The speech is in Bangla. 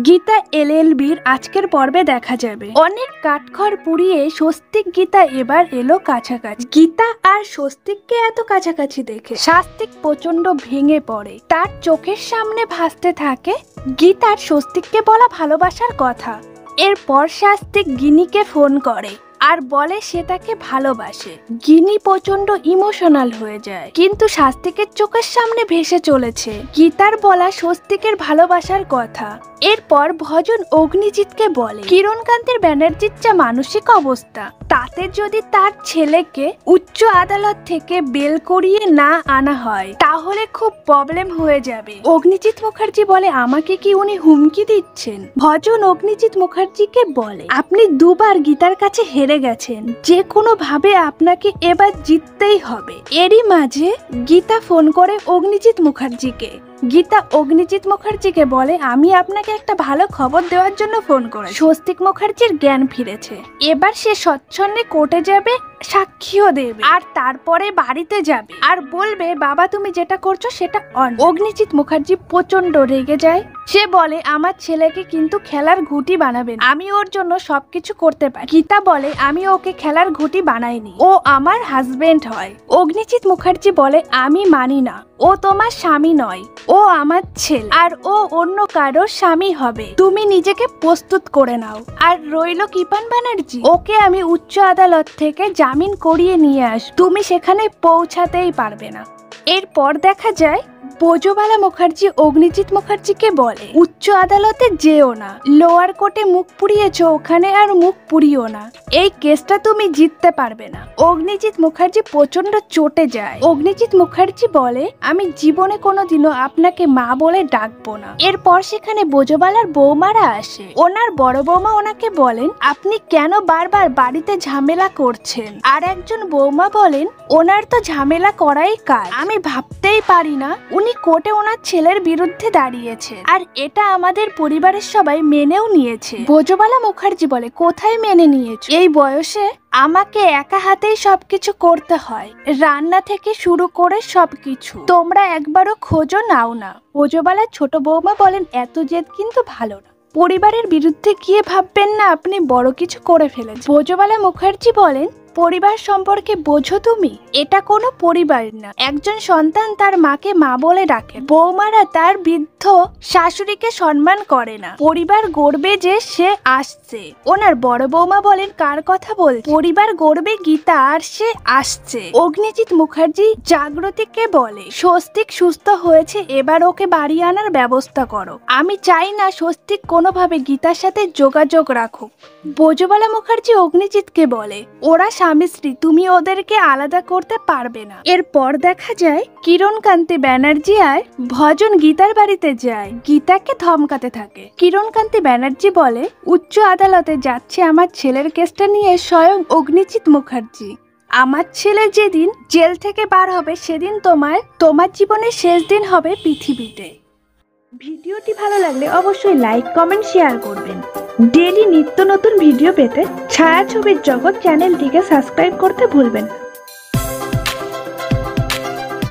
গীতা এলএলবির আজকের পর্বে দেখা যাবে অনেক কাঠখড় পুড়িয়ে স্বস্তিক গীতা এবার এলো কাছাকাছি। গীতা আর স্বস্তিককে এত কাছাকাছি দেখে স্বস্তিক প্রচন্ড ভেঙে পড়ে। তার চোখের সামনে ভাসতে থাকে গীতার স্বস্তিককে বলা ভালোবাসার কথা। এরপর স্বস্তিক গিনিকে ফোন করে আর বলে সে তাকে ভালোবাসে। গিনি প্রচন্ড ইমোশনাল হয়ে যায়, কিন্তু স্বস্তিকের চোখের সামনে ভেসে চলেছে গীতার বলা স্বস্তিকের ভালোবাসার কথা। এরপর ভজন অগ্নিজিৎকে বলে কিরণকান্তের ব্যানার্জির যা মানসিক অবস্থা, তাতে যদি তার ছেলেকে উচ্চ আদালত থেকে বেল করিয়ে না আনা হয় তাহলে খুব প্রবলেম হয়ে যাবে। অগ্নিজিৎ মুখার্জি বলে আমাকে কি উনি হুমকি দিচ্ছেন? ভজন অগ্নিজিৎ মুখার্জিকে বলে আপনি দুবার গীতার কাছে হেরে গেছেন, যে কোনো ভাবে আপনাকে এবার জিততেই হবে। এরই মাঝে গীতা ফোন করে অগ্নিজিৎ মুখার্জিকে। গীতা অগ্নিজিৎ মুখার্জিকে বলে আমি আপনাকে একটা ভালো খবর দেওয়ার জন্য ফোন করেছি। স্বস্তিক মুখার্জির জ্ঞান ফিরেছে, এবার সে স্বচ্ছন্দে কোর্টে যাবে, সাক্ষীও দেবে আর তারপরে বাড়িতে যাবে আর বলবে বাবা তুমি যেটা করছো সেটা অন্যায়। অগ্নিজিৎ মুখার্জি প্রচন্ড রেগে যায়। সে বলে আমার ছেলেকে কিন্তু খেলার ঘুঁটি বানাবেন, আমি ওর জন্য সবকিছু করতে পারি। গীতা বলে আমি ওকে খেলার ঘুঁটি বানাইনি, ও আমার হাজবেন্ড হয়। অগ্নিজিৎ মুখার্জি বলে আমি মানি না, ও তোমার স্বামী নয়, ও আমার ছেলে আর ও অন্য কারোর স্বামী হবে। তুমি নিজেকে প্রস্তুত করে নাও। আর রইল কৃপান ব্যানার্জি, ওকে আমি উচ্চ আদালত থেকে জামিন করিয়ে নিয়ে আসব, তুমি সেখানে পৌঁছাতেই পারবে না। এরপর দেখা যায় বোজবালা মুখার্জি অগ্নিজিৎ মুখার্জিকে বলে উচ্চ আদালতে যেও না, লোয়ার কোর্টে মুখ পুড়িয়েছো, ওখানে আর মুখ পুড়িও না, এই কেসটা তুমি জিততে পারবে না। অগ্নিজিৎ মুখার্জি প্রচন্ড চটে যায়। অগ্নিজিৎ মুখার্জি বলে আমি জীবনে কোনোদিনও আপনাকে মা বলে ডাকবো না। এরপর সেখানে বোজবালার বৌমারা আসে। ওনার বড় বৌমা ওনাকে বলেন আপনি কেন বারবার বাড়িতে ঝামেলা করছেন? আর একজন বৌমা বলেন ওনার তো ঝামেলা করাই কাজ, আমি ভাবতেই পারি না উনি কোর্টে ওনার ছেলের বিরুদ্ধে দাঁড়িয়েছে, আর এটা আমাদের পরিবারের সবাই মেনেও নিয়েছে। বোজবালা মুখার্জি বলে কোথায় মেনে নিয়েছে? এই বয়সে আমাকে একা হাতেই সবকিছু করতে হয়, রান্না থেকে শুরু করে সবকিছু, তোমরা একবারও খোঁজও নাও না। বোজবালার ছোট বৌমা বলেন এত জেদ কিন্তু ভালো না, পরিবারের বিরুদ্ধে গিয়ে ভাববেন না আপনি বড় কিছু করে ফেলেছেন। বোজবালা মুখার্জি বলেন পরিবার সম্পর্কে বোঝো তুমি, এটা কোনো পরিবার না, একজন সন্তান তার মাকে মা বলে ডাকে। বৌমারা তার বৃদ্ধ শাশুড়িকে সম্মান করে না, পরিবার গড়বে যে সে আসছে। ওনার বড় বৌমা বলেন কার কথা বল, পরিবার গড়বে গীতা আর সে আসছে। অগ্নিজিৎ মুখার্জি জাগ্রতীকে বলে স্বস্তিক সুস্থ হয়েছে, এবার ওকে বাড়ি আনার ব্যবস্থা করো, আমি চাই না স্বস্তিক কোনোভাবে গীতার সাথে যোগাযোগ রাখুক। বোজবালা মুখার্জি অগ্নিজিৎকে বলে ওরা স্বামী স্ত্রী, তুমি ওদেরকে আলাদা করতে পারবে না। এরপর দেখা যায় কিরণকান্তি ব্যানার্জি আর ভজন গীতার বাড়িতে যায়, গীতাকে ধমকাতে থাকে। কিরণকান্তি ব্যানার্জি বলে উচ্চ আদালতে যাচ্ছে আমার ছেলের কেসটা নিয়ে স্বয়ং অগ্নিজিৎ মুখার্জি, আমার ছেলে যেদিন জেল থেকে বার হবে সেদিন তোমার জীবনের শেষ দিন হবে পৃথিবীতে। ভিডিওটি ভালো লাগলে অবশ্যই লাইক কমেন্ট শেয়ার করবেন। ডেইলি নিত্য নতুন ভিডিও পেতে ছায়াছবির জগৎ চ্যানেলটিকে সাবস্ক্রাইব করতে ভুলবেন না।